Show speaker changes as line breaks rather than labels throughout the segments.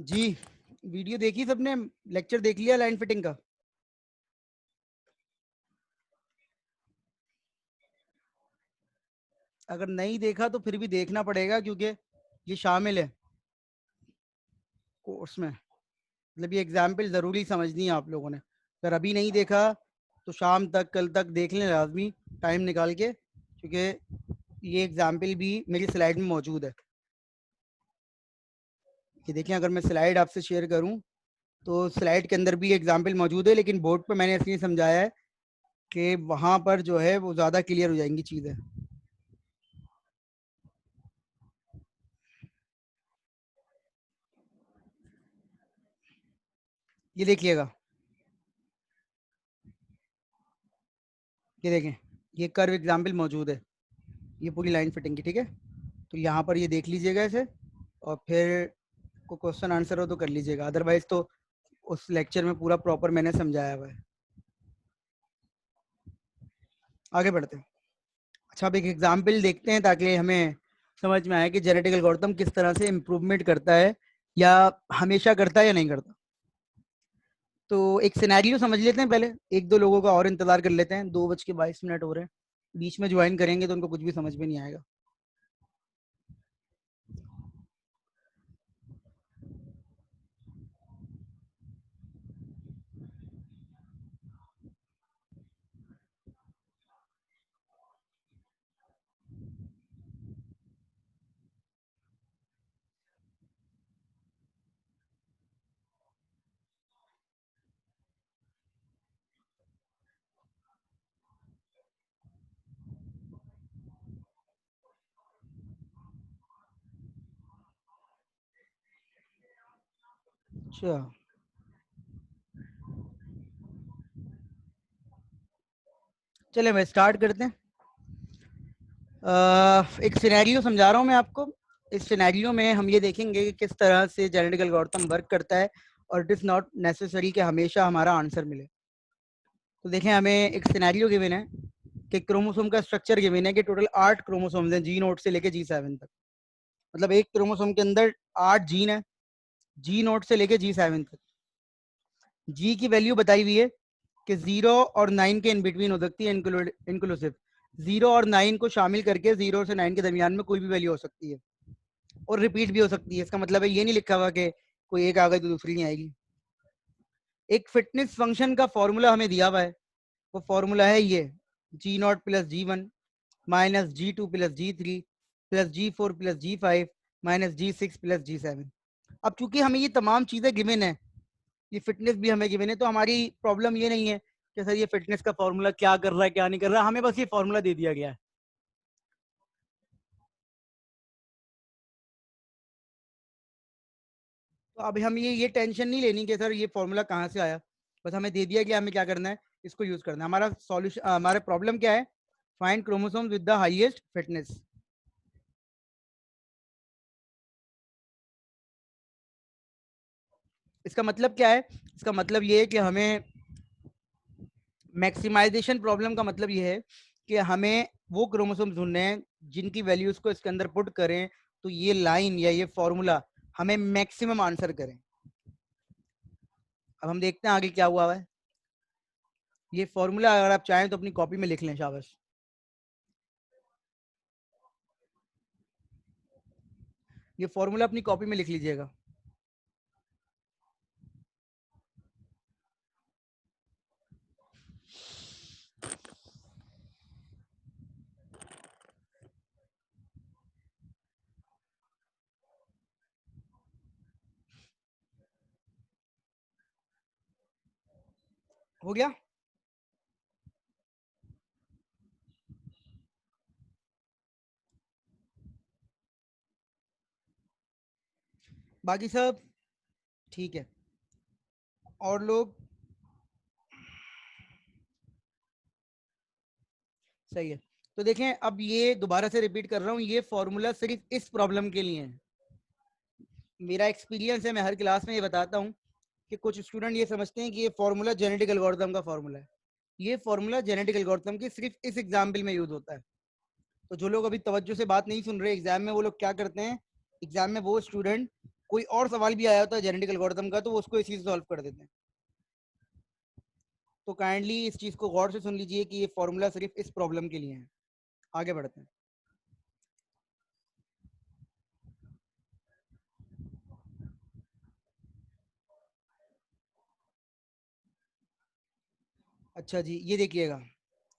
जी, video देखी सबने? Lecture देख लिया लाइन फिटिंग का? अगर नहीं देखा तो फिर भी देखना पड़ेगा, क्योंकि ये शामिल है कोर्स में। मतलब ये एग्जाम्पल ज़रूरी समझनी है आप लोगों ने। अगर अभी नहीं देखा तो शाम तक, कल तक देख लें लाजमी, टाइम निकाल के, क्योंकि ये एग्जाम्पल भी मेरी स्लाइड में मौजूद है। ये देखें, अगर मैं स्लाइड आपसे शेयर करूं तो स्लाइड के अंदर भी एग्जाम्पल मौजूद है, लेकिन बोर्ड पर मैंने इसलिए समझाया है कि वहाँ पर जो है वो ज़्यादा क्लियर हो जाएंगी चीज़ें। ये देखिएगा, ये देखें, ये कर्व एग्जाम्पल मौजूद है, ये पूरी लाइन फिटिंग की। ठीक है, तो यहाँ पर ये देख लीजिएगा इसे, और फिर को क्वेश्चन आंसर हो तो कर लीजिएगा, अदरवाइज तो उस लेक्चर में पूरा प्रॉपर मैंने समझाया हुआ है। आगे बढ़ते हैं। अच्छा, अब एक एग्जाम्पल देखते हैं ताकि हमें समझ में आए कि जेनेटिक एल्गोरिथम किस तरह से इम्प्रूवमेंट करता है, या हमेशा करता है या नहीं करता। तो एक सिनेरियो समझ लेते हैं पहले, एक दो लोगों का और इंतजार कर लेते हैं। 2:22 हो रहे हैं, बीच में ज्वाइन करेंगे तो उनको कुछ भी समझ में नहीं आएगा। अच्छा, चले मैं स्टार्ट करते हैं। एक सिनेरियो समझा रहा हूँ मैं आपको। इस सिनेरियो में हम ये देखेंगे कि किस तरह से जेनेटिक एल्गोरिथम वर्क करता है, और इट इज़ नॉट नेसेसरी कि हमेशा हमारा आंसर मिले। तो देखें, हमें एक सिनेरियो गिवन है कि क्रोमोसोम का स्ट्रक्चर गिवन है कि टोटल 8 क्रोमोसोम्स हैं, जी नोट से लेके G7 तक। मतलब एक क्रोमोसोम के अंदर 8 जीन है, जी नोट से लेके G7 तक। जी की वैल्यू बताई हुई है कि 0 और 9 के इन बिटवीन हो सकती है, इंक्लूसिव। 0 और 9 को शामिल करके 0 से 9 के दरमियान में कोई भी वैल्यू हो सकती है, और रिपीट भी हो सकती है। इसका मतलब है ये नहीं लिखा हुआ कि कोई एक आ गई तो दूसरी नहीं आएगी। एक फिटनेस फंक्शन का फॉर्मूला हमें दिया हुआ है, वो फॉर्मूला है ये: G0 plus G1 minus G2 plus G3 plus G4 plus G5 minus G6 plus G7। अब चूंकि हमें ये तमाम चीजें गिवन है, ये फिटनेस भी हमें गिवन है, तो हमारी प्रॉब्लम ये नहीं है कि सर ये फिटनेस का फॉर्मूला क्या कर रहा है क्या नहीं कर रहा, हमें बस ये फॉर्मूला दे दिया गया है। तो अब हम ये टेंशन नहीं लेनी कि सर ये फॉर्मूला कहाँ से आया, बस हमें दे दिया गया, हमें क्या करना है, इसको यूज करना है। हमारा सॉल्यूशन, हमारा प्रॉब्लम क्या है? Find chromosomes with the highest fitness. इसका मतलब क्या है? इसका मतलब ये है कि हमें मैक्सिमाइजेशन प्रॉब्लम का मतलब ये है कि हमें वो क्रोमोसोम ढूंढने हैं जिनकी वैल्यूज को इसके अंदर पुट करें तो ये लाइन या ये फॉर्मूला हमें मैक्सिमम आंसर करें। अब हम देखते हैं आगे क्या हुआ है। ये फॉर्मूला अगर आप चाहें तो अपनी कॉपी में लिख लें, शाबाश। ये फॉर्मूला अपनी कॉपी में लिख लीजिएगा। हो गया? बाकी सब ठीक है? और लोग? सही है। तो देखें, अब ये दोबारा से रिपीट कर रहा हूँ, ये फॉर्मूला सिर्फ इस प्रॉब्लम के लिए है। मेरा एक्सपीरियंस है, मैं हर क्लास में ये बताता हूँ कि कुछ स्टूडेंट ये समझते हैं कि ये फॉर्मूला जेनेटिक एल्गोरिथम का फॉर्मूला है। ये फॉर्मूला जेनेटिक एल्गोरिथम की सिर्फ इस एग्जाम्पल में यूज होता है। तो जो लोग अभी तवज्जो से बात नहीं सुन रहे एग्जाम में, वो लोग क्या करते हैं, एग्जाम में वो स्टूडेंट कोई और सवाल भी आया होता है जेनेटिक एल्गोरिथम का तो वो उसको इसी से सॉल्व कर देते हैं। तो काइंडली इस चीज को गौर से सुन लीजिए कि ये फॉर्मूला सिर्फ इस प्रॉब्लम के लिए है। आगे बढ़ते हैं। अच्छा जी, ये देखिएगा,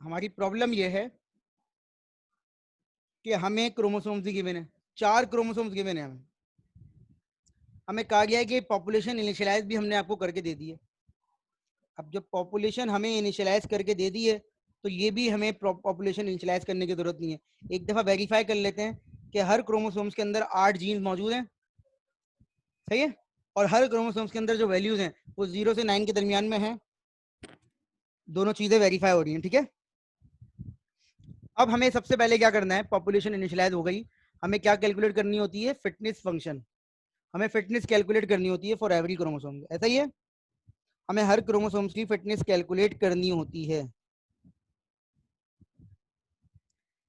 हमारी प्रॉब्लम ये है कि हमें क्रोमोसोम्स ही गिवन है, 4 क्रोमोसोम्स गिवन है। हमें कहा गया है कि पॉपुलेशन इनिशियलाइज भी हमने आपको करके दे दी है। अब जब पॉपुलेशन हमें इनिशियलाइज करके दे दी है तो ये भी हमें पॉपुलेशन इनिशियलाइज करने की जरूरत नहीं है। एक दफा वेरीफाई कर लेते हैं कि हर क्रोमोसोम्स के अंदर 8 जीन्स मौजूद हैं, सही है, और हर क्रोमोसोम्स के अंदर जो वैल्यूज हैं वो 0 से 9 के दरमियान में हैं। दोनों चीजें वेरीफाई हो रही हैं, ठीक है। अब हमें सबसे पहले क्या करना है, पॉपुलेशन इनिशियलाइज हो गई, हमें क्या कैलकुलेट करनी होती है, फिटनेस फंक्शन। हमें फिटनेस कैलकुलेट करनी होती है फॉर एवरी क्रोमोसोम, ऐसा ही है, हमें हर क्रोमोसोम्स की फिटनेस कैलकुलेट करनी होती है।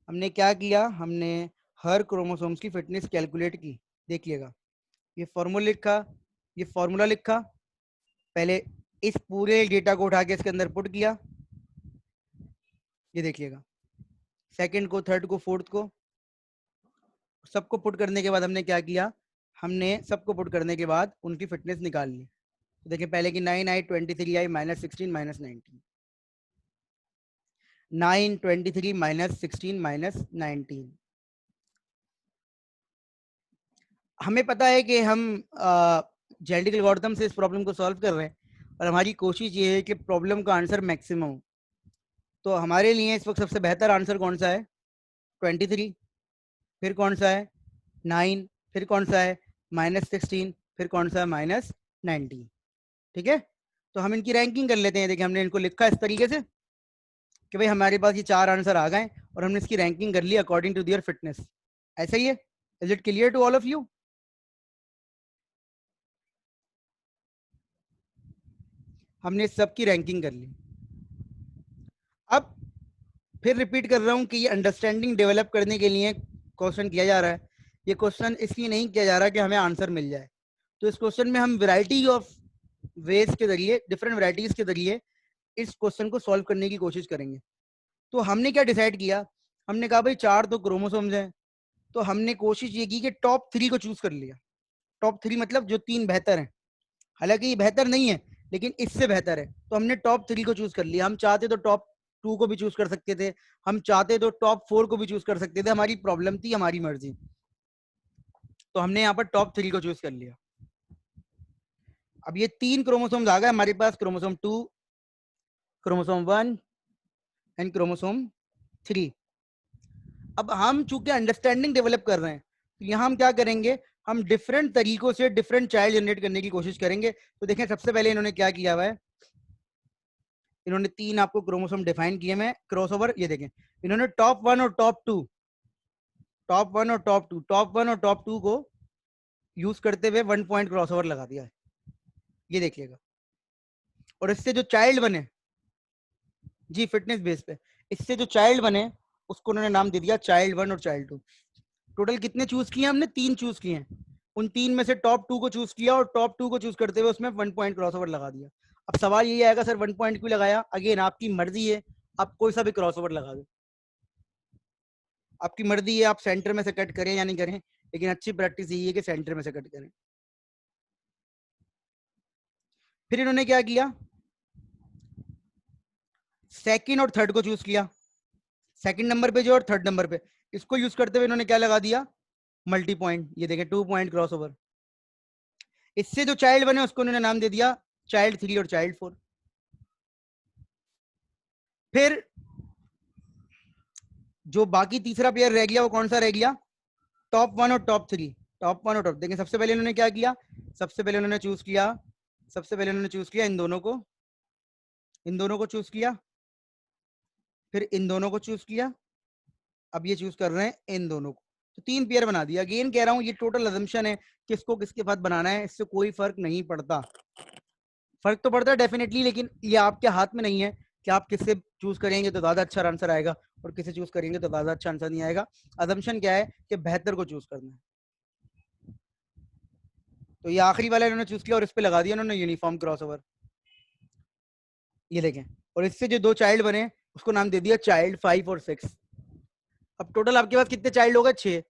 हमने क्या किया, हमने हर क्रोमोसोम्स की फिटनेस कैलकुलेट की। देखिएगा, ये फॉर्मूला लिखा, ये फॉर्मूला लिखा, पहले इस पूरे डेटा को उठा के इसके अंदर पुट किया, ये देखिएगा, सेकंड को, थर्ड को, फोर्थ को, सबको पुट करने के बाद हमने क्या किया, हमने सबको पुट करने के बाद उनकी फिटनेस निकाल ली। तो देखिए, पहले की 9 आई, 23 आई, -16 -19, 9 23 -16 -19। हमें पता है कि हम जेनेटिक एल्गोरिथम से इस प्रॉब्लम को सॉल्व कर रहे हैं और हमारी कोशिश ये है कि प्रॉब्लम का आंसर मैक्सिमम। तो हमारे लिए इस वक्त सबसे बेहतर आंसर कौन सा है, 23, फिर कौन सा है 9, फिर कौन सा है -16, फिर कौन सा है -19, ठीक है। तो हम इनकी रैंकिंग कर लेते हैं। देखिए, हमने इनको लिखा इस तरीके से कि भाई हमारे पास ये 4 आंसर आ गए और हमने इसकी रैंकिंग कर ली अकॉर्डिंग टू दियर फिटनेस। ऐसा ही है, is it clear to all of you? हमने सबकी रैंकिंग कर ली। अब फिर रिपीट कर रहा हूं कि ये अंडरस्टैंडिंग डेवलप करने के लिए क्वेश्चन किया जा रहा है। ये क्वेश्चन इसलिए नहीं किया जा रहा कि हमें आंसर मिल जाए। तो इस क्वेश्चन में हम वैरायटी ऑफ वेज के जरिए, डिफरेंट वैरायटीज के जरिए इस क्वेश्चन को सॉल्व करने की कोशिश करेंगे। तो हमने क्या डिसाइड किया, हमने कहा भाई 4 तो क्रोमोसोम्स हैं, तो हमने कोशिश ये की कि टॉप 3 को चूज कर लिया। टॉप 3 मतलब जो 3 बेहतर हैं, हालांकि ये बेहतर नहीं है लेकिन इससे बेहतर है, तो हमने टॉप 3 को चूज कर लिया। हम चाहते तो टॉप 2 को भी चूज कर सकते थे, हम चाहते तो टॉप 4 को भी चूज कर सकते थे, हमारी प्रॉब्लम थी, हमारी मर्जी। तो हमने यहाँ पर टॉप 3 को चूज कर लिया। अब ये 3 क्रोमोसोम्स आ गए हमारे पास, क्रोमोसोम 2, क्रोमोसोम 1 एंड क्रोमोसोम 3। अब हम चूंकि अंडरस्टैंडिंग डेवलप कर रहे हैं तो यहाँ हम क्या करेंगे, हम डिफरेंट तरीकों से डिफरेंट चाइल्ड जनरेट करने की कोशिश करेंगे। तो देखें, सबसे पहले इन्होंने क्या किया हुआ है, इन्होंने 3 आपको क्रोमोसोम डिफाइन किए हैं क्रॉसओवर। ये देखें, इन्होंने टॉप 1 और टॉप 2, टॉप 1 और टॉप 2, टॉप 1 और टॉप 2 को यूज करते हुए 1 पॉइंट क्रॉसओवर लगा दिया है, ये देखिएगा। और इससे जो चाइल्ड बने, जी फिटनेस बेस पे, इससे जो चाइल्ड बने उसको उन्होंने नाम दे दिया चाइल्ड 1 और चाइल्ड 2। टोटल कितने चूज किए हमने, 3 चूज किए हैं। उन 3 में से टॉप 2 को चूज किया और टॉप 2 को चूज करते हुए उसमें 1 पॉइंट क्रॉसओवर लगा दिया। अब सवाल ये आएगा, सर 1 पॉइंट क्यों लगाया? अगेन आपकी मर्जी है, आप कोई सा भी क्रॉसओवर लगा दो, आपकी मर्जी है, आप सेंटर में से कट करें या नहीं करें, लेकिन अच्छी प्रैक्टिस यही है कि सेंटर में से कट करें। फिर इन्होंने क्या किया, सेकंड और थर्ड को चूज किया, सेकंड नंबर पे जो और थर्ड नंबर पे, इसको यूज करते हुए इन्होंने क्या लगा दिया, मल्टी पॉइंट। ये देखें, 2 पॉइंट क्रॉसओवर। इससे जो चाइल्ड बने उसको उन्होंने नाम दे दिया चाइल्ड 3 और चाइल्ड 4। फिर जो बाकी तीसरा पेयर रह गया वो कौन सा रह गया, टॉप 1 और टॉप 3। टॉप 1 और टॉप, देखिए सबसे पहले इन्होंने क्या किया, सबसे पहले उन्होंने चूज किया, सबसे पहले उन्होंने चूज किया इन दोनों को, इन दोनों को चूज किया, फिर इन दोनों को चूज किया, अब ये चूज कर रहे हैं इन दोनों को। तो 3 पेयर बना दिया। अगेन कह रहा हूं, ये टोटल अजम्पशन है, किसको किसके साथ बनाना है इससे कोई फर्क नहीं पड़ता। फर्क तो पड़ता है डेफिनेटली, लेकिन ये आपके हाथ में नहीं है कि आप किससे चूज करेंगे तो ज्यादा अच्छा आंसर आएगा और किसे चूज करेंगे तो ज्यादा अच्छा आंसर नहीं आएगा। अजम्पशन क्या है कि बेहतर को चूज करना है। तो ये आखिरी वाला इन्होंने चूज किया और इस पे लगा दिया उन्होंने यूनिफॉर्म क्रॉसओवर। ये देखें, और इससे जो दो चाइल्ड बने उसको नाम दे दिया चाइल्ड 5 और 6। अब टोटल आपके पास कितने चाइल्ड हो गए? 6,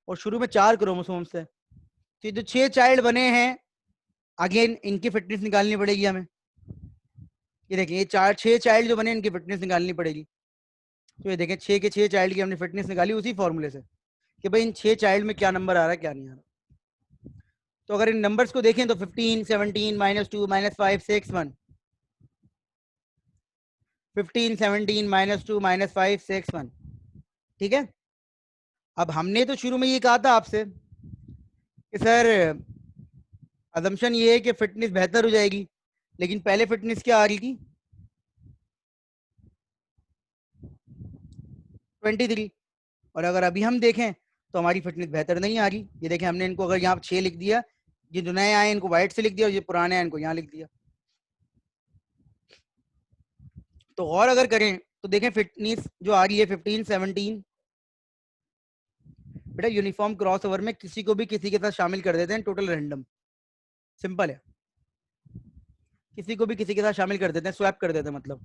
और शुरू में 4 क्रोमोसोम्स है। तो जो 6 चाइल्ड बने हैं, अगेन इनकी फिटनेस निकालनी पड़ेगी हमें। ये देखिए, ये 6 चाइल्ड जो बने इनकी फिटनेस निकालनी पड़ेगी। तो ये देखें, 6 के 6 चाइल्ड की हमने फिटनेस निकाली उसी फॉर्मूले से कि भाई इन 6 चाइल्ड में क्या नंबर आ रहा है क्या नहीं आ रहा। तो अगर इन नंबर्स को देखें तो 15, 17, -2, -5, 6, 1, 15, 17, -2, -5, 6, 1। ठीक है। अब हमने तो शुरू में ये कहा था आपसे कि सर अजम्पशन ये है कि फिटनेस बेहतर हो जाएगी, लेकिन पहले फिटनेस क्या आ रही थी? 23। और अगर अभी हम देखें तो हमारी फिटनेस बेहतर नहीं आ रही। ये देखें, हमने इनको अगर यहाँ 6 लिख दिया, ये जो नए आए इनको व्हाइट से लिख दिया और ये पुराने आए इनको यहाँ लिख दिया। तो और अगर करें तो देखें फिटनेस जो आ रही है 15, 17। बेटा यूनिफॉर्म क्रॉस ओवर में किसी को भी किसी के साथ शामिल कर देते हैं, टोटल रैंडम, सिंपल है। किसी को भी किसी के साथ शामिल कर देते हैं, स्वैप कर देते हैं। मतलब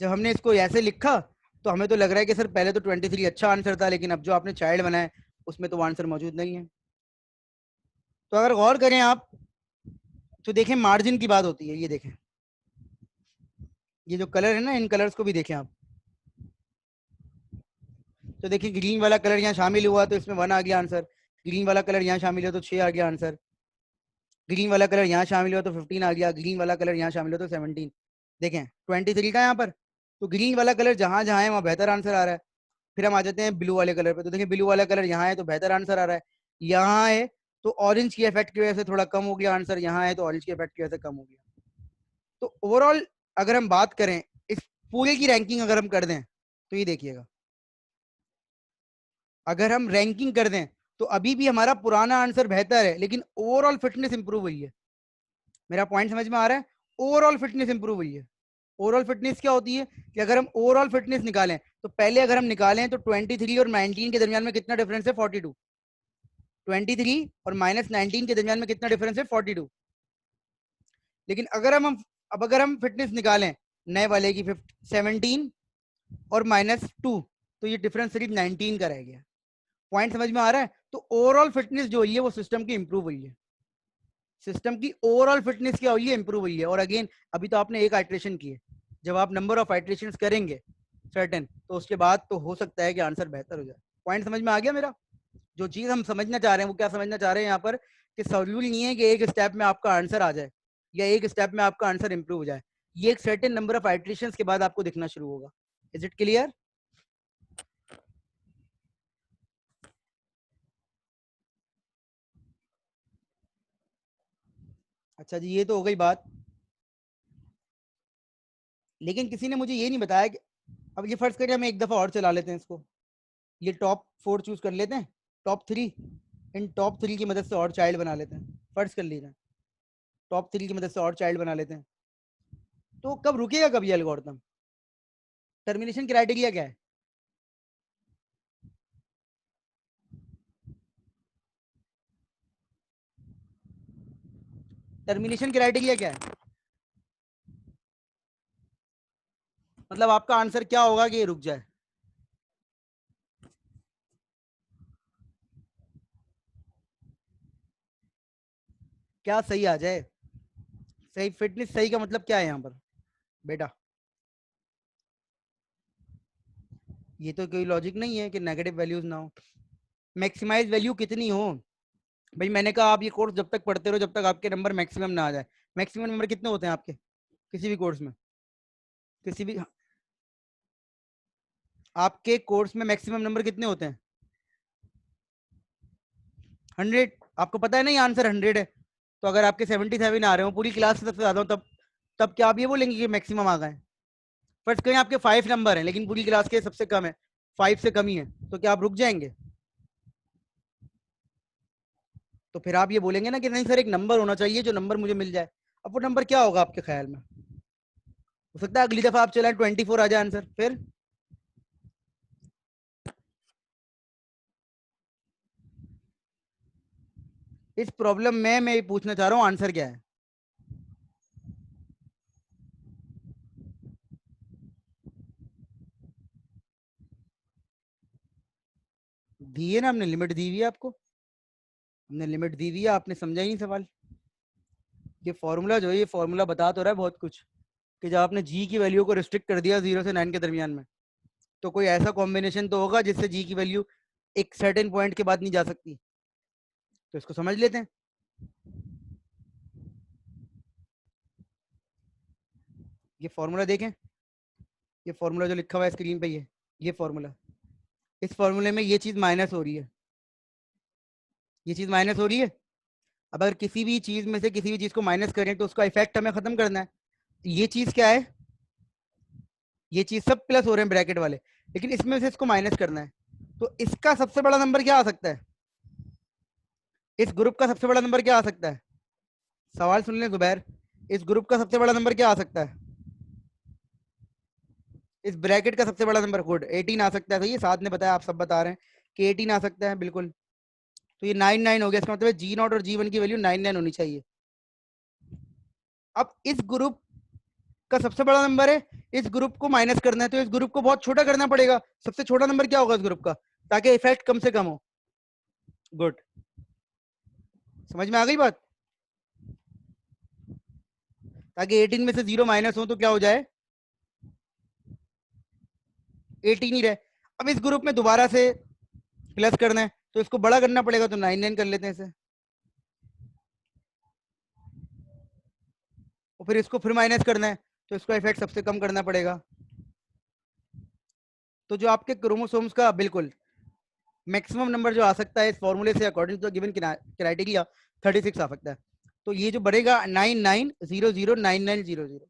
जब हमने इसको ऐसे लिखा तो हमें तो लग रहा है कि सर पहले तो 23 अच्छा आंसर था, लेकिन अब जो आपने चाइल्ड बनाया उसमें तो आंसर मौजूद नहीं है। तो अगर गौर करें आप तो देखें मार्जिन की बात होती है। ये देखें, ये जो कलर है ना, इन कलर्स को भी देखें आप। तो देखिए ग्रीन वाला कलर यहाँ शामिल हुआ तो इसमें 1 आ गया आंसर। ग्रीन वाला कलर यहाँ शामिल हुआ तो 6 आ गया आंसर। ग्रीन वाला कलर यहाँ शामिल हुआ तो 15 आ गया। ग्रीन वाला कलर यहाँ शामिल हुआ तो 17। देखें 23 का यहाँ पर, तो ग्रीन वाला कलर जहां जहां है वहां बेहतर आंसर आ रहा है। फिर हम आ जाते हैं ब्लू वाले कलर पे, तो देखिए ब्लू वाला कलर यहाँ है तो बेहतर आंसर आ रहा है। यहाँ है तो ऑरेंज की इफेक्ट की वजह से थोड़ा कम हो गया आंसर, यहाँ है तो ऑरेंज की इफेक्ट की वजह से कम हो गया। तो ओवरऑल अगर हम बात करें इस पूरे की रैंकिंग अगर हम कर दें तो ये देखिएगा, अगर हम रैंकिंग कर दें तो अभी भी हमारा पुराना आंसर बेहतर है, लेकिन ओवरऑल फिटनेस इंप्रूव हुई है। मेरा पॉइंट समझ में आ रहा है? ओवरऑल फिटनेस इंप्रूव हुई है। ओवरऑल फिटनेस क्या होती है कि अगर हम ओवरऑल फिटनेस निकालें तो पहले अगर हम निकालें तो 23 और 19 के दरमियान में कितना डिफरेंस है? 42। 23 और -19 के दरमियान में कितना डिफरेंस है? 42। लेकिन अगर हम अब अगर हम फिटनेस निकालें नए वाले की 17 और -2, तो ये डिफरेंस सिर्फ 19 का रह गया। पॉइंट समझ में आ रहा है? तो ओवरऑल फिटनेस जो हुई है वो सिस्टम की इंप्रूव हुई है। सिस्टम की ओवरऑल फिटनेस क्या हुई है? इंप्रूव हुई है। और अगेन अभी तो आपने एक आइट्रेशन की है, जब आप नंबर ऑफ आइट्रेशन करेंगे सर्टेन, तो उसके बाद तो हो सकता है कि आंसर बेहतर हो जाए। पॉइंट समझ में आ गया मेरा? जो चीज हम समझना चाह रहे हैं वो क्या समझना चाह रहे हैं यहाँ पर, कि जरूरी नहीं है कि एक स्टेप में आपका आंसर आ जाए या एक स्टेप में आपका आंसर इंप्रूव हो जाए। ये एक सर्टेन नंबर ऑफ आइट्रेशन के बाद आपको दिखना शुरू होगा। Is it clear? अच्छा जी, ये तो हो गई बात। लेकिन किसी ने मुझे ये नहीं बताया कि अब ये फर्ज करिए हम एक दफा और चला लेते हैं इसको, ये टॉप 4 चूज कर लेते हैं, टॉप 3, इन टॉप 3 की मदद से और चाइल्ड बना लेते हैं। फर्ज कर लीजिए टॉप 3 की मदद से और चाइल्ड बना लेते हैं। तो कब रुकेगा कब ये एल्गोरिथम? टर्मिनेशन क्राइटेरिया क्या है? टर्मिनेशन क्राइटेरिया क्या है? मतलब आपका आंसर क्या होगा कि ये रुक जाए? क्या सही आ जाए? सही फिटनेस सही का मतलब क्या है यहाँ पर बेटा? ये तो कोई लॉजिक नहीं है कि नेगेटिव वैल्यूज ना हो। मैक्सिमाइज वैल्यू कितनी हो? भाई मैंने कहा आप ये कोर्स जब तक पढ़ते रहो जब तक आपके नंबर मैक्सिमम ना आ जाए। मैक्सिमम नंबर कितने होते हैं आपके किसी भी कोर्स में? किसी भी आपके कोर्स में मैक्सिमम नंबर कितने होते हैं? 100। आपको पता है ना ये आंसर 100 है। तो अगर आपके 77 आ रहे हो, पूरी क्लास से सबसे ज्यादा हो, तब क्या आप ये बोलेंगे कि मैक्सिमम आ गए? फर्स्ट करें आपके 5 नंबर है लेकिन पूरी क्लास के सबसे कम है, 5 से कम ही है, तो क्या आप रुक जाएंगे? तो फिर आप ये बोलेंगे ना कि नहीं सर एक नंबर होना चाहिए जो नंबर मुझे मिल जाए। अब वो नंबर क्या होगा आपके ख्याल में? हो सकता है अगली दफा आप चलाएं 24 आ जाए आंसर। फिर इस प्रॉब्लम में मैं ये पूछना चाह रहा हूं आंसर क्या है। दी है ना, हमने लिमिट दी हुई है आपको, हमने लिमिट दी हुई है, आपने समझा ही नहीं सवाल। ये फॉर्मूला जो है, ये फॉर्मूला बता तो रहा है बहुत कुछ, कि जब आपने जी की वैल्यू को रिस्ट्रिक्ट कर दिया 0 से 9 के दरमियान में, तो कोई ऐसा कॉम्बिनेशन तो होगा जिससे जी की वैल्यू एक सर्टेन पॉइंट के बाद नहीं जा सकती। तो इसको समझ लेते हैं। ये फॉर्मूला देखें, ये फॉर्मूला जो लिखा हुआ है स्क्रीन पे, ये फॉर्मूला, इस फॉर्मूले में ये चीज माइनस हो रही है, ये चीज माइनस हो रही है। अब अगर किसी भी चीज में से किसी भी चीज को माइनस करें तो उसका इफेक्ट हमें खत्म करना है। ये चीज क्या है, ये चीज सब प्लस हो रहे हैं ब्रैकेट वाले, लेकिन इसमें से इसको माइनस करना है। तो इसका सबसे बड़ा नंबर क्या आ सकता है, इस ग्रुप का सबसे बड़ा नंबर क्या आ सकता है? सवाल सुन लें जुबैर, इस ग्रुप का सबसे बड़ा नंबर क्या आ सकता है? इस ब्रैकेट का सबसे बड़ा नंबर गुड 18 आ सकता है। सही है, साथ ने बताया, आप सब बता रहे हैं कि 18 आ सकता है, बिल्कुल। तो ये 99 हो गया, इसका मतलब जी नॉट और जी वन की वैल्यू 99 होनी चाहिए। अब इस ग्रुप का सबसे बड़ा नंबर है, इस ग्रुप को माइनस करना है, तो इस ग्रुप को बहुत छोटा करना पड़ेगा। सबसे छोटा नंबर क्या होगा इस ग्रुप का, ताकि इफेक्ट कम से कम हो। गुड, समझ में आ गई बात? ताकि 18 में से 0 माइनस हो तो क्या हो जाए, 18 ही रहे। अब इस ग्रुप में दोबारा से प्लस करना है, तो इसको बड़ा करना पड़ेगा, तो 99 कर लेते हैं इसे, और फिर इसको फिर माइनस करना है, तो इसका इफेक्ट सबसे कम करना पड़ेगा। तो जो आपके क्रोमोसोम्स का बिल्कुल मैक्सिमम नंबर जो आ सकता है इस फॉर्मूले से, अकॉर्डिंग टू गिवन क्राइटेरिया, 36 आ सकता है। तो ये जो बढ़ेगा 99009900,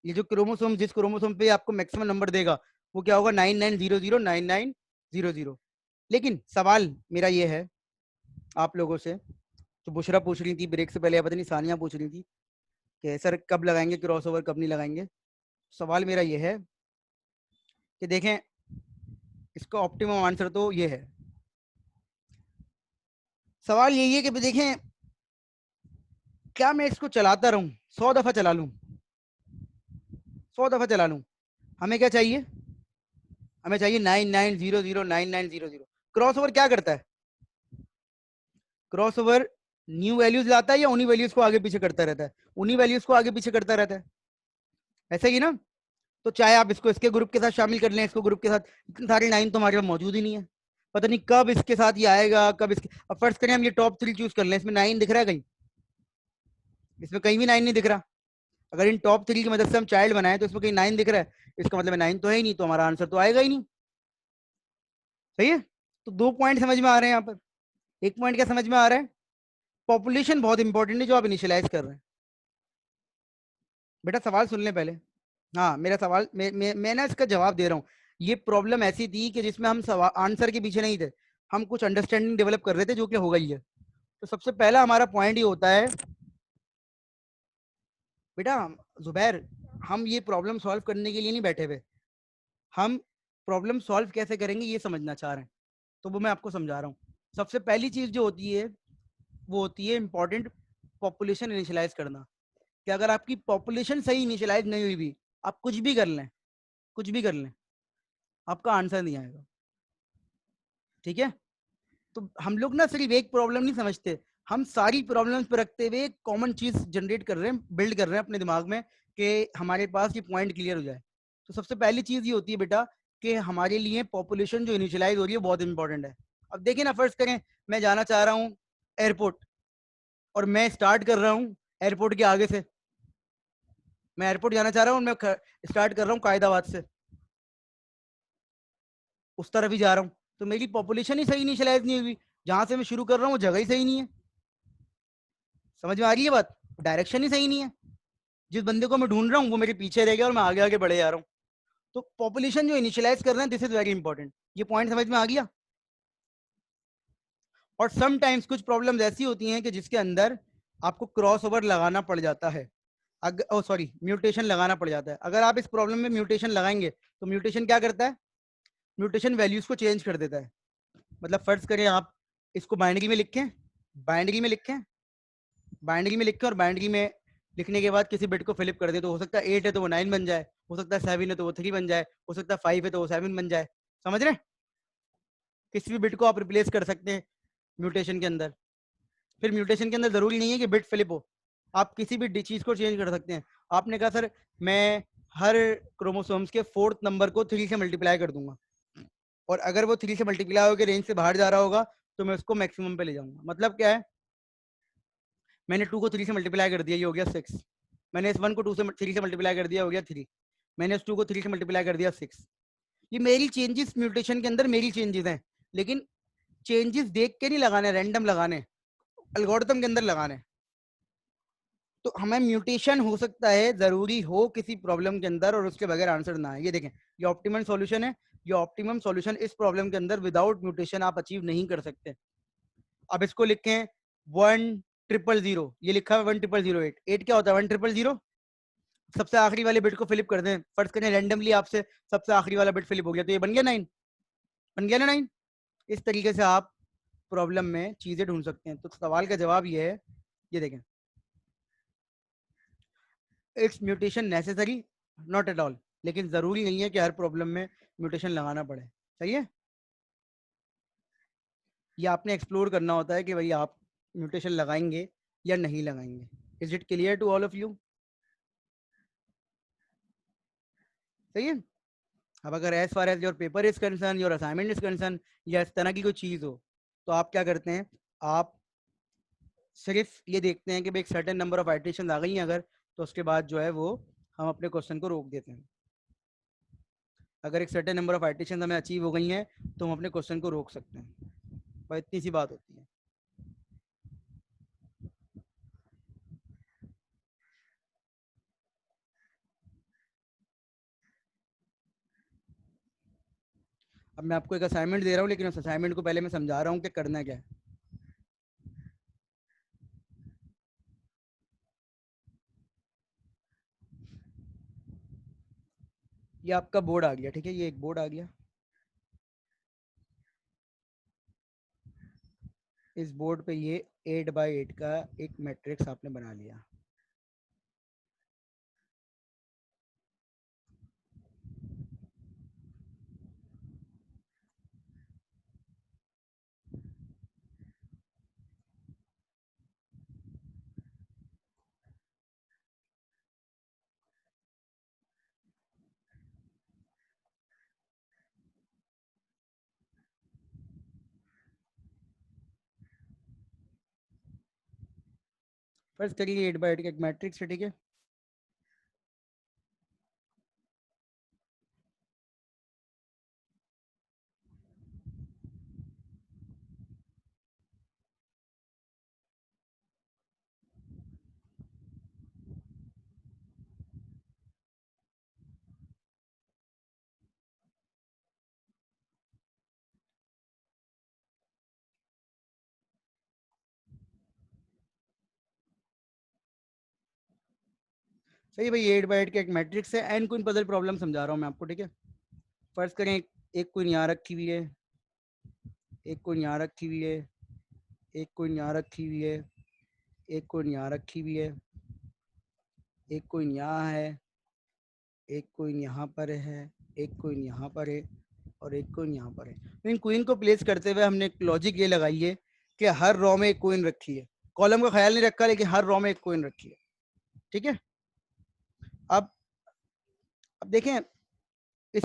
ये जो क्रोमोसोम, जिस क्रोमोसोम पे आपको मैक्सिमम नंबर देगा, वो क्या होगा, 99009900। लेकिन सवाल मेरा ये है आप लोगों से, तो बुशरा पूछ रही थी ब्रेक से पहले, या पता नहीं सानिया पूछ रही थी कि सर कब लगाएंगे क्रॉसओवर, कब नहीं लगाएंगे। सवाल मेरा ये है कि देखें, इसका ऑप्टिमम आंसर तो ये है। सवाल यही है कि देखें, क्या मैं इसको चलाता रहूं, 100 दफा चला लूं, 100 दफा चला लूं, हमें क्या चाहिए, हमें चाहिए 99009900। क्रॉस ओवर क्या करता है, क्रॉस ओवर न्यू वैल्यूज लाता है या उन्हीं वैल्यूज को आगे पीछे करता रहता है? उन्हीं वैल्यूज को आगे पीछे करता रहता है, ऐसा ही ना। तो चाहे आप इसको इसके ग्रुप के साथ शामिल कर लें, इसको ग्रुप के साथ, इतने सारे 9 तो हमारे पास मौजूद ही नहीं है। पता नहीं कब इसके साथ ये आएगा, कब इसके, अब फर्ज करें हम ये टॉप 3 चूज कर लें, इसमें 9 दिख रहा है कहीं? इसमें कहीं भी 9 नहीं दिख रहा। अगर इन टॉप 3 की मदद से हम चाइल्ड बनाए तो इसमें कहीं 9 दिख रहा है, इसका मतलब 9 तो है ही नहीं, तो हमारा आंसर तो आएगा ही नहीं। सही है, तो 2 पॉइंट समझ में आ रहे हैं यहाँ पर। एक पॉइंट क्या समझ में आ रहा है, पॉपुलेशन बहुत इंपॉर्टेंट है जो आप इनिशियलाइज कर रहे हैं। बेटा सवाल सुन लें पहले। हाँ, मेरा सवाल मैं ना इसका जवाब दे रहा हूँ। ये प्रॉब्लम ऐसी थी कि जिसमें हम सवाल आंसर के पीछे नहीं थे, हम कुछ अंडरस्टैंडिंग डेवलप कर रहे थे, जो कि हो गई है। तो सबसे पहला हमारा पॉइंट ये होता है बेटा जुबैर, हम ये प्रॉब्लम सॉल्व करने के लिए नहीं बैठे हुए, हम प्रॉब्लम सॉल्व कैसे करेंगे ये समझना चाह रहे हैं। तो वो मैं आपको समझा रहा हूँ। सबसे पहली चीज जो होती है वो होती है इंपॉर्टेंट, पॉपुलेशन इनिशियलाइज करना। कि अगर आपकी पॉपुलेशन सही इनिशियलाइज नहीं हुई भी, आप कुछ भी कर लें, कुछ भी कर लें, आपका आंसर नहीं आएगा। ठीक है, तो हम लोग ना सिर्फ एक प्रॉब्लम नहीं समझते, हम सारी प्रॉब्लम्स पर रखते हुए कॉमन चीज जनरेट कर रहे हैं, बिल्ड कर रहे हैं अपने दिमाग में, कि हमारे पास ये पॉइंट क्लियर हो जाए। तो सबसे पहली चीज ये होती है बेटा कि हमारे लिए पॉपुलेशन जो इनिशियलाइज हो रही है बहुत इंपॉर्टेंट है। अब देखिए ना, फर्ज करें मैं जाना चाह रहा हूँ एयरपोर्ट, और मैं स्टार्ट कर रहा हूँ एयरपोर्ट के आगे से, मैं एयरपोर्ट जाना चाह रहा हूँ, मैं स्टार्ट कर रहा हूँ कायदाबाद से, उस तरफ ही जा रहा हूँ, तो मेरी पॉपुलेशन ही सही इनिशियलाइज नहीं हुई, जहां से मैं शुरू कर रहा हूँ वो जगह ही सही नहीं है। समझ में आ रही है बात, डायरेक्शन ही सही नहीं है, जिस बंदे को मैं ढूंढ रहा हूँ वो मेरे पीछे रह गया और मैं आगे आगे बढ़े जा रहा हूँ। तो पॉपुलेशन जो इनिशियलाइज कर रहे हैं, दिस इज वेरी इंपॉर्टेंट। ये पॉइंट समझ में आ गया। और समटाइम्स कुछ प्रॉब्लम्स ऐसी होती हैं कि जिसके अंदर आपको क्रॉस ओवर लगाना पड़ जाता है, अगर सॉरी म्यूटेशन लगाना पड़ जाता है। अगर आप इस प्रॉब्लम में म्यूटेशन लगाएंगे तो म्यूटेशन क्या करता है, म्यूटेशन वैल्यूज को चेंज कर देता है। मतलब फर्ज करें आप इसको बाइनरी में लिखें बाइनरी में लिखें, बाइनरी में लिखें और बाइनरी में लिखने के बाद किसी बिट को फिलिप कर दे, तो हो सकता है 8 है तो वो 9 बन जाए, हो सकता है 7 है तो वो 3 बन जाए, हो सकता है 5 है तो वो 7 बन जाए। समझ रहे? किसी भी बिट को आप रिप्लेस कर सकते हैं म्यूटेशन के अंदर। फिर म्यूटेशन के अंदर जरूरी नहीं है कि बिट फिलिप हो, आप किसी भी चीज को चेंज कर सकते हैं। आपने कहा सर मैं हर क्रोमोसोम्स के 4th नंबर को 3 से मल्टीप्लाई कर दूंगा, और अगर वो 3 से मल्टीप्लाई होकर रेंज से बाहर जा रहा होगा तो मैं उसको मैक्सिमम पे ले जाऊंगा। मतलब क्या है, मैंने 2 को 3 से मल्टीप्लाई कर दिया, ये हो गया 6। मैंने इस 1 को 2 से 3 से मल्टीप्लाई कर दिया, हो गया 3। मैंने इस 2 को 3 से मल्टीप्लाई कर दिया 6। ये मेरी चेंजेस म्यूटेशन के अंदर मेरी चेंजेस हैं, लेकिन चेंजेस देख के नहीं लगाने, रैंडम लगाने, एल्गोरिथम के अंदर लगाने। तो हमें म्यूटेशन हो सकता है, जरूरी हो किसी प्रॉब्लम के अंदर, और उसके बगैर आंसर ना है। ये देखें, ये ऑप्टिमम सॉल्यूशन है, ये ऑप्टिमम सॉल्यूशन इस प्रॉब्लम के अंदर विदाउट म्यूटेशन आप अचीव नहीं कर सकते। अब इसको लिखें 1,000,000, ये लिखा है 1,000,008। 8 क्या होता है? 1,000,000। सबसे आखिरी वाले बिट को फिलिप कर दें, फर्ज करें रैंडमली आपसे सबसे आखिरी वाला बिट फिलिप हो गया, तो ये बन गया 9, बन गया ना 9। इस तरीके से आप प्रॉब्लम में चीजें ढूंढ सकते हैं। तो सवाल का जवाब ये है, ये देखें, it's mutation necessary, not at all. लेकिन जरूरी नहीं है कि हर प्रॉब्लम में म्यूटेशन लगाना पड़े। सही है? ये आपने एक्सप्लोर करना होता है कि भाई आप म्यूटेशन लगाएंगे या नहीं लगाएंगे। Is it clear to all of you? सही है। अब अगर as far as your paper is concern, your assignment is concern, या इस तरह की कोई चीज हो, तो आप क्या करते हैं, आप सिर्फ ये देखते हैं कि भाई एक सर्टेन नंबर ऑफ आइटरेशन आ गई हैं अगर, तो उसके बाद जो है वो हम अपने क्वेश्चन को रोक देते हैं। अगर एक सर्टेन नंबर ऑफ आइटरेशन हमें अचीव हो गई हैं तो हम अपने क्वेश्चन को रोक सकते हैं। बस इतनी सी बात होती है। अब मैं आपको एक असाइनमेंट दे रहा हूँ, लेकिन उस असाइनमेंट को पहले मैं समझा रहा हूँ कि करना क्या है। ये आपका बोर्ड आ गया, ठीक है, ये एक बोर्ड आ गया। इस बोर्ड पे ये 8x8 का एक मैट्रिक्स आपने बना लिया। फर्स्ट करिए 8x8 का एक मैट्रिक्स है, ठीक है। सही भाई, 8x8 का एक मैट्रिक्स है। एन क्वीन पजल प्रॉब्लम समझा रहा हूँ मैं आपको, ठीक है। फर्ज करें एक क्वीन यहाँ रखी हुई है, एक क्वीन यहाँ रखी हुई है, एक क्वीन यहाँ रखी हुई है, एक क्वीन यहाँ रखी हुई है, एक क्वीन यहाँ है, एक क्वीन यहाँ पर है, एक क्वीन यहाँ पर है, और एक क्वीन यहाँ पर है। तो इन क्वीन को प्लेस करते हुए हमने एक लॉजिक ये लगाई है कि हर रो में एक क्वीन रखी है। कॉलम का ख्याल नहीं रखा, लेकिन हर रो में एक क्वीन रखी है, ठीक है। अब अब देखें, इस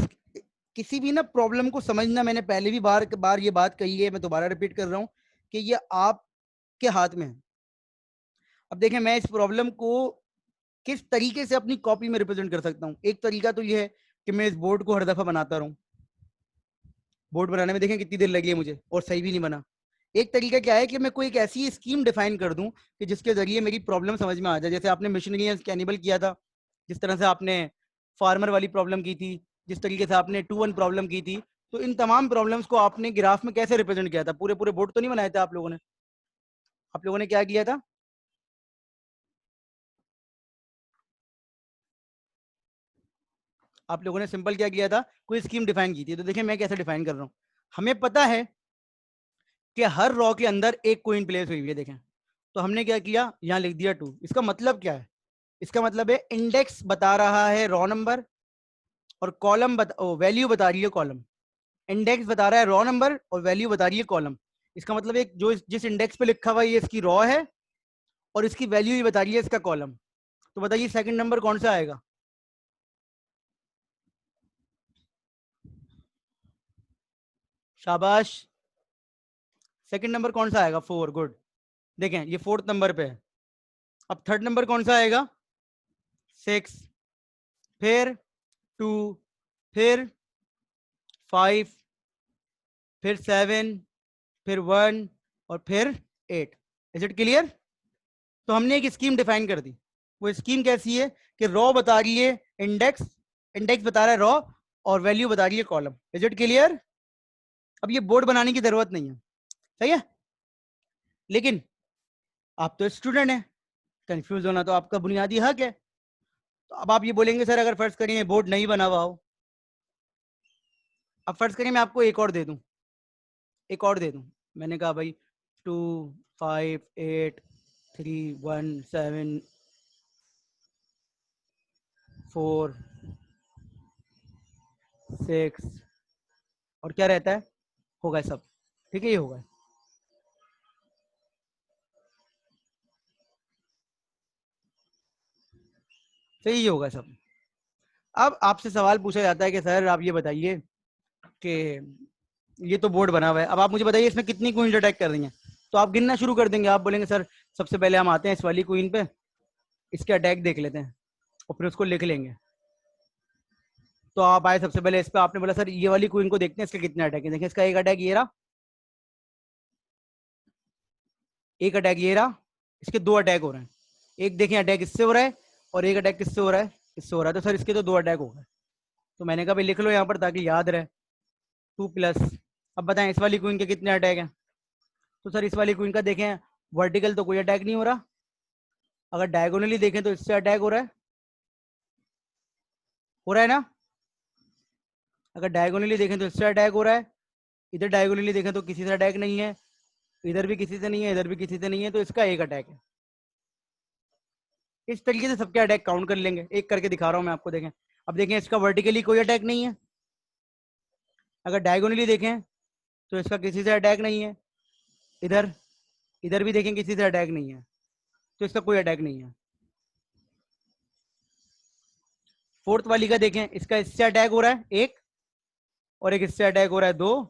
किसी भी ना प्रॉब्लम को समझना, मैंने पहले भी बार बार ये बात कही है, मैं दोबारा रिपीट कर रहा हूँ कि ये आपके हाथ में है। अब देखें, मैं इस प्रॉब्लम को किस तरीके से अपनी कॉपी में रिप्रेजेंट कर सकता हूँ। एक तरीका तो ये है कि मैं इस बोर्ड को हर दफा बनाता रहूं। बोर्ड बनाने में देखें कितनी देर लगी है मुझे, और सही भी नहीं बना। एक तरीका क्या है कि मैं कोई एक ऐसी स्कीम डिफाइन कर दूं कि जिसके जरिए मेरी प्रॉब्लम समझ में आ जाए। जैसे आपने मशीनरी कैनिबल किया था, जिस तरह से आपने फार्मर वाली प्रॉब्लम की थी, जिस तरीके से आपने 2-1 प्रॉब्लम की थी, तो इन तमाम प्रॉब्लम्स को आपने ग्राफ में कैसे रिप्रेजेंट किया था? पूरे पूरे बोर्ड तो नहीं बनाए थे आप लोगों ने। आप लोगों ने क्या किया था? आप लोगों ने सिंपल क्या किया था, कोई स्कीम डिफाइन की थी। तो देखिए मैं कैसे डिफाइन कर रहा हूँ। हमें पता है कि हर रॉ के अंदर एक क्वीन प्लेस हुई है। देखें तो हमने क्या किया, यहाँ लिख दिया 2। इसका मतलब क्या है, इसका मतलब है इंडेक्स बता रहा है रॉ नंबर और कॉलम वैल्यू बता रही है कॉलम। इंडेक्स बता रहा है रॉ नंबर और वैल्यू बता रही है कॉलम। इसका मतलब एक जो जिस इंडेक्स पे लिखा हुआ है ये इसकी रॉ है और इसकी वैल्यू ही बता रही है इसका कॉलम। तो बताइए सेकंड नंबर कौन सा आएगा? शाबाश। सेकंड नंबर कौन सा आएगा? 4। गुड। देखें ये फोर्थ नंबर पे है। अब थर्ड नंबर कौन सा आएगा? 6, फिर 2, फिर 5, फिर 7, फिर 1 और फिर 8। Is it clear? तो हमने एक स्कीम डिफाइन कर दी। वो स्कीम कैसी है कि रॉ बता रही है इंडेक्स, इंडेक्स बता रहा है रॉ और वैल्यू बता रही है कॉलम। Is it clear? अब ये बोर्ड बनाने की जरूरत नहीं है, सही है। लेकिन आप तो स्टूडेंट हैं, कंफ्यूज होना तो आपका बुनियादी हक है। तो अब आप ये बोलेंगे सर अगर फर्ज करिए बोर्ड नहीं बना हुआ हो, अब फर्ज करिए मैं आपको एक और दे दूं, एक और दे दूं। मैंने कहा भाई 2, 5, 8, 3, 1, 7, 4, 6 और क्या रहता है, होगा सब। ठीक है, ये होगा। सही होगा सब। अब आपसे सवाल पूछा जाता है कि सर आप ये बताइए कि ये तो बोर्ड बना हुआ है, अब आप मुझे बताइए इसमें कितनी क्वीन अटैक कर रही हैं। तो आप गिनना शुरू कर देंगे, आप बोलेंगे सर सबसे पहले हम आते हैं इस वाली क्वीन पे, इसके अटैक देख लेते हैं और फिर उसको लिख लेंगे। तो आप आए सबसे पहले इस पे, आपने बोला सर ये वाली क्वीन को देखते हैं इसके कितने अटैक हैं। देखिए इसका एक अटैक ये रहा, एक अटैक ये रहा, इसके 2 अटैक हो रहे हैं। एक देखें अटैक इससे हो रहा है और एक अटैक किससे हो रहा है, इससे हो रहा है। तो सर इसके तो 2 अटैक हो गए। तो मैंने कहा भाई लिख लो यहाँ पर ताकि याद रहे, 2 प्लस। अब बताएं इस वाली क्वीन के कितने अटैक हैं। तो सर इस वाली क्वीन का देखें वर्टिकल तो कोई अटैक नहीं हो रहा, अगर डायगोनली देखें तो इससे अटैक हो रहा है ना। अगर डायगोनली देखें तो इससे अटैक हो रहा है, इधर डायगोनली देखें तो किसी से अटैक नहीं है, इधर भी किसी से नहीं है, इधर भी किसी से नहीं है, तो इसका एक अटैक है। इस तरीके से सबके अटैक काउंट कर लेंगे, एक करके दिखा रहा हूं मैं आपको। देखें अब देखें इसका वर्टिकली कोई अटैक नहीं है, अगर डायगोनली देखें तो इसका किसी से अटैक नहीं है, इधर इधर भी देखें किसी से अटैक नहीं है, तो इसका कोई अटैक नहीं है। फोर्थ वाली का देखें, इसका इससे अटैक हो रहा है एक और एक इससे अटैक हो रहा है 2,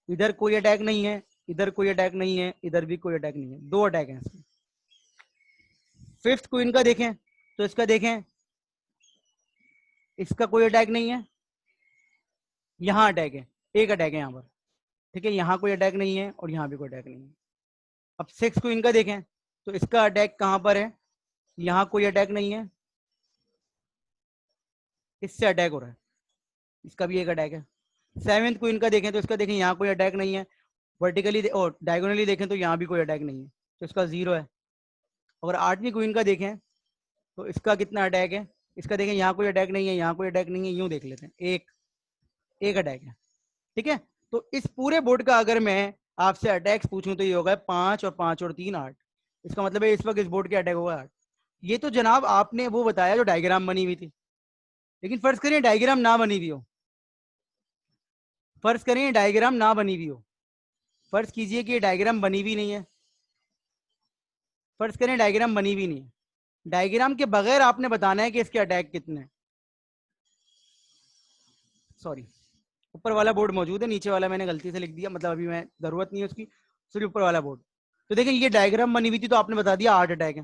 इधर कोई अटैक नहीं है, इधर कोई अटैक नहीं है, इधर भी कोई अटैक नहीं है, 2 अटैक हैं इसमें। फिफ्थ क्वीन का देखें तो इसका देखें, इसका कोई अटैक नहीं है, यहाँ अटैक है, एक अटैक है यहाँ पर। ठीक है, यहाँ कोई अटैक नहीं है और यहाँ भी कोई अटैक नहीं है। अब सिक्स क्वीन का देखें तो इसका अटैक कहाँ पर है, यहाँ कोई अटैक नहीं है, इससे अटैक हो रहा है, इसका भी एक अटैक है। सेवेंथ क्वीन का देखें तो इसका देखें यहाँ कोई अटैक नहीं है, वर्टिकली और डायगोनली देखें तो यहाँ भी कोई अटैक नहीं है, तो इसका 0 है। अगर आठवीं क्वीन का देखें तो इसका कितना अटैक है, इसका देखें यहाँ कोई अटैक नहीं है, यहाँ कोई अटैक नहीं है, यूं देख लेते हैं, एक एक अटैक है। ठीक है, तो इस पूरे बोर्ड का अगर मैं आपसे अटैक्स पूछूं तो ये होगा 5 और 5 और 3 8। इसका मतलब है इस वक्त इस बोर्ड के अटैक होगा 8। ये तो जनाब आपने वो बताया जो डायग्राम बनी हुई थी, लेकिन फर्ज करिए डायग्राम ना बनी हुई हो, फर्ज करिए डायग्राम ना बनी हुई हो, फर्ज कीजिए कि ये डायग्राम बनी हुई नहीं है, फर्ज करें डायग्राम बनी हुई नहीं है, डायग्राम के बगैर आपने बताना है कि इसके अटैक कितने हैं। सॉरी, ऊपर वाला बोर्ड मौजूद है, नीचे वाला मैंने गलती से लिख दिया, मतलब अभी मैं जरूरत नहीं है उसकी, सिर्फ ऊपर वाला बोर्ड। तो देखिए ये डायग्राम बनी हुई थी तो आपने बता दिया 8 अटैक है।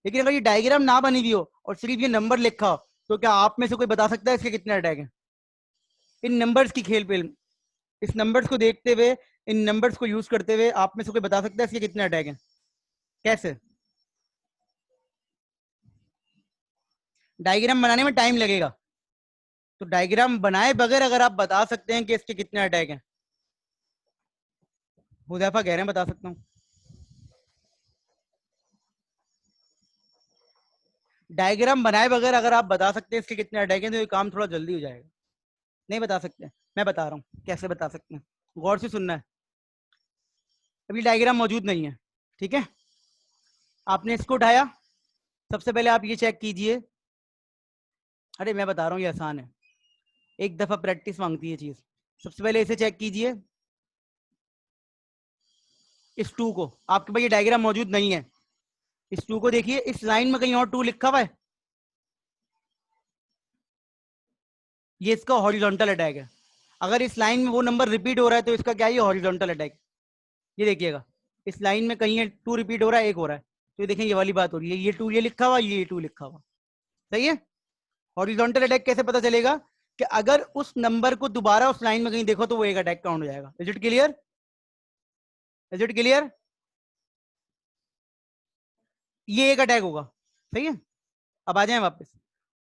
लेकिन अगर ये डायग्राम ना बनी हुई हो और सिर्फ ये नंबर लिखा हो तो क्या आप में से कोई बता सकता है इसके कितने अटैक हैं? इन नंबर्स की खेल पे, इस नंबर्स को देखते हुए, इन नंबर्स को यूज करते हुए आप में से कोई बता सकता है इसके कितने अटैक हैं? कैसे? डायग्राम बनाने में टाइम लगेगा, तो डायग्राम बनाए बगैर अगर आप बता सकते हैं कि इसके कितने अटैक हैं, हुदैफा कह रहे हैं बता सकता हूँ। डायग्राम बनाए बगैर अगर आप बता सकते हैं इसके कितने अटैक हैं तो ये काम थोड़ा जल्दी हो जाएगा। नहीं बता सकते? मैं बता रहा हूँ कैसे बता सकते हैं, गौर से सुनना है। अभी डायग्राम मौजूद नहीं है, ठीक है। आपने इसको उठाया, सबसे पहले आप ये चेक कीजिए, अरे मैं बता रहा हूँ ये आसान है, एक दफा प्रैक्टिस मांगती है चीज। सबसे पहले इसे चेक कीजिए, इस 2 को, आपके पास ये डायग्राम मौजूद नहीं है, इस 2 को देखिए, इस लाइन में कहीं और 2 लिखा हुआ है, ये इसका हॉरिजॉन्टल अटैक है। अगर इस लाइन में वो नंबर रिपीट हो रहा है तो इसका क्या है, ये हॉरिजॉन्टल अटैक। ये देखिएगा, इस लाइन में कहीं 2 रिपीट हो रहा है, 1 हो रहा है, तो ये देखें ये वाली बात हो रही है, ये 2 ये लिखा हुआ, ये 2 लिखा हुआ, सही है। हॉरिजॉन्टल अटैक कैसे पता चलेगा, कि अगर उस नंबर को दोबारा उस लाइन में कहीं देखो तो वो एक अटैक काउंट हो जाएगा। Is it clear, is it clear, ये एक अटैक होगा, सही है। अब आ जाए वापस,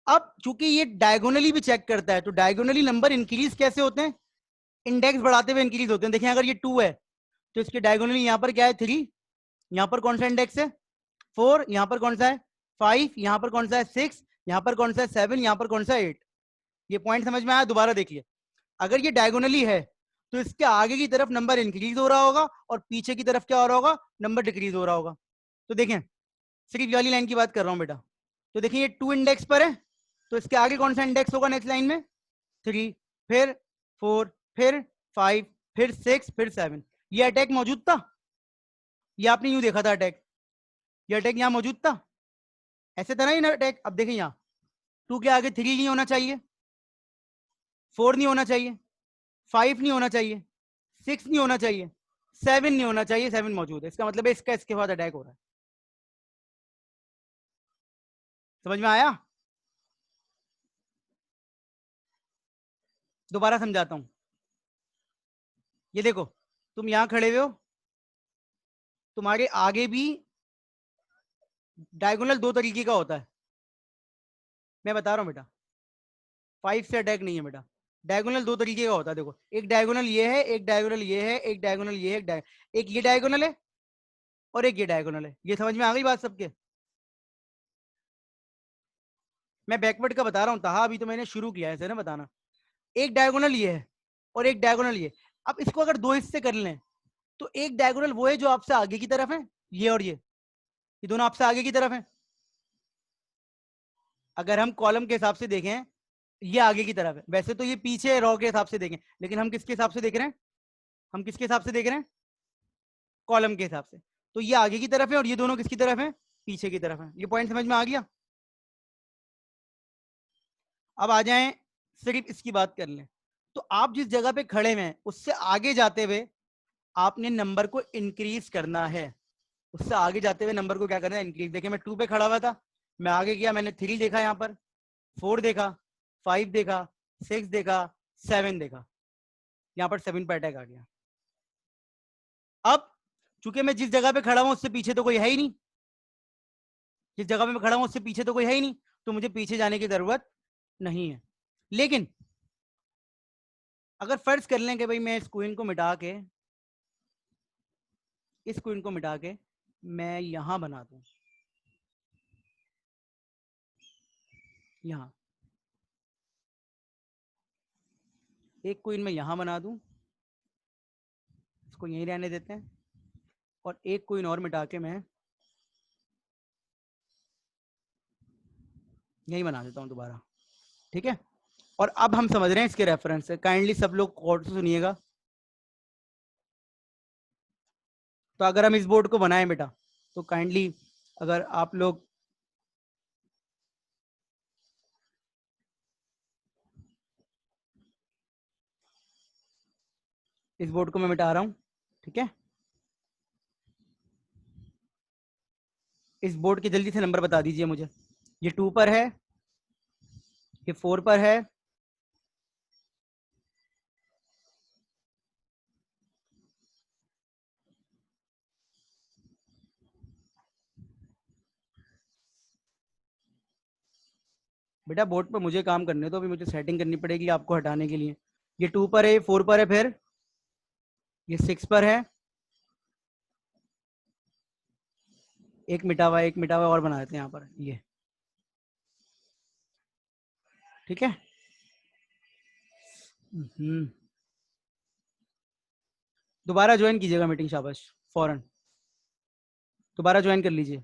अब चूंकि ये डायगोनली भी चेक करता है, तो डायगोनली नंबर इंक्रीज कैसे होते हैं, इंडेक्स बढ़ाते हुए इंक्रीज होते हैं। देखिए अगर ये 2 है तो इसके डायगोनली यहाँ पर क्या है, 3, यहाँ पर कौन सा इंडेक्स है, 4, यहाँ पर कौन सा है, 5, यहाँ पर कौन सा है, 6, यहाँ पर कौन सा है, 7, यहाँ पर कौन सा है, 8। ये पॉइंट समझ में आया, दोबारा देखिए, अगर ये डायगोनली है तो इसके आगे की तरफ नंबर इंक्रीज हो रहा होगा और पीछे की तरफ क्या हो रहा होगा, नंबर डिक्रीज हो रहा होगा। तो देखें, सिर्फ वाली लाइन की बात कर रहा हूं बेटा, तो देखिए ये 2 इंडेक्स पर है, तो इसके आगे कौन सा इंडेक्स होगा नेक्स्ट लाइन में, 3, फिर 4, फिर 5, फिर 6, फिर 7। ये अटैक मौजूद था, ये आपने यूं देखा था अटैक, ये अटैक यहाँ मौजूद था, ऐसे था ना ये अटैक। अब देखिए यहाँ 2 के आगे 3 नहीं होना चाहिए, 4 नहीं होना चाहिए, 5 नहीं होना चाहिए, 6 नहीं होना चाहिए, 7 नहीं होना चाहिए, 7 मौजूद है, इसका मतलब है इसका इसके बाद अटैक हो रहा है। समझ में आया, दोबारा समझाता हूं। ये देखो, तुम यहां खड़े हुए हो, तुम्हारे आगे भी डायगोनल 2 तरीके का होता है, मैं बता रहा हूं बेटा, 5 से अटैक नहीं है बेटा, डायगोनल 2 तरीके का होता है। देखो एक डायगोनल ये है, एक डायगोनल ये है, एक डायगोनल ये है, एक ये डायगोनल है और एक ये डायगोनल है। ये समझ में आ गई बात सबके, मैं बैकवर्ड का बता रहा हूँ, था अभी तो मैंने शुरू किया है ना बताना। एक डायगोनल ये है और एक डायगोनल ये। अब इसको अगर 2 हिस्से कर लें तो एक डायगोनल वो है जो आपसे आगे की तरफ है, ये और ये दोनों आपसे आगे की तरफ है। अगर हम कॉलम के हिसाब से देखें, ये आगे की तरफ है, वैसे तो ये पीछे रो के हिसाब से देखें, लेकिन हम किसके हिसाब से देख रहे हैं, हम किसके हिसाब से देख रहे हैं, कॉलम के हिसाब से। तो ये आगे की तरफ है और ये दोनों किसकी तरफ है, पीछे की तरफ है। ये पॉइंट समझ में आ गया। अब आ जाएं, सिर्फ इसकी बात कर लें, तो आप जिस जगह पे खड़े हुए हैं उससे आगे जाते हुए आपने नंबर को इंक्रीज करना है, उससे आगे जाते हुए नंबर को क्या करना है, इंक्रीज। देखिए मैं 2 पे खड़ा हुआ था, मैं आगे गया, मैंने 3 देखा, यहाँ पर 4 देखा, 5 देखा, 6 देखा, 7 देखा, यहाँ पर 7 पर अटैक आ गया। अब चूंकि मैं जिस जगह पे खड़ा हूं उससे पीछे तो कोई है ही नहीं, जिस जगह पे मैं खड़ा हूं उससे पीछे तो कोई है ही नहीं, तो मुझे पीछे जाने की जरूरत नहीं है। लेकिन अगर फर्ज कर लें कि भाई मैं इस क्वीन को मिटा के, इस क्वीन को मिटा के मैं यहां बना दूं, यहां एक क्वीन में यहां बना दूं, इसको यहीं रहने देते हैं, और एक क्वीन और मिटा के मैं यहीं बना देता हूं दोबारा, ठीक है। और अब हम समझ रहे हैं इसके रेफरेंस से, काइंडली सब लोग गौर से सुनिएगा। तो अगर हम इस बोर्ड को बनाएं बेटा, तो काइंडली अगर आप लोग इस बोर्ड को मैं मिटा रहा हूं, ठीक है। इस बोर्ड के जल्दी से नंबर बता दीजिए मुझे, ये 2 पर है, ये 4 पर है, बेटा बोर्ड पर मुझे काम करने तो अभी मुझे सेटिंग करनी पड़ेगी आपको हटाने के लिए। ये 2 पर है, ये 4 पर है, फिर ये 6 पर है, एक मिटा हुआ और बना देते हैं यहाँ पर ये, ठीक है। दोबारा ज्वाइन कीजिएगा मीटिंग, शाबाश। फौरन। दोबारा ज्वाइन कर लीजिए।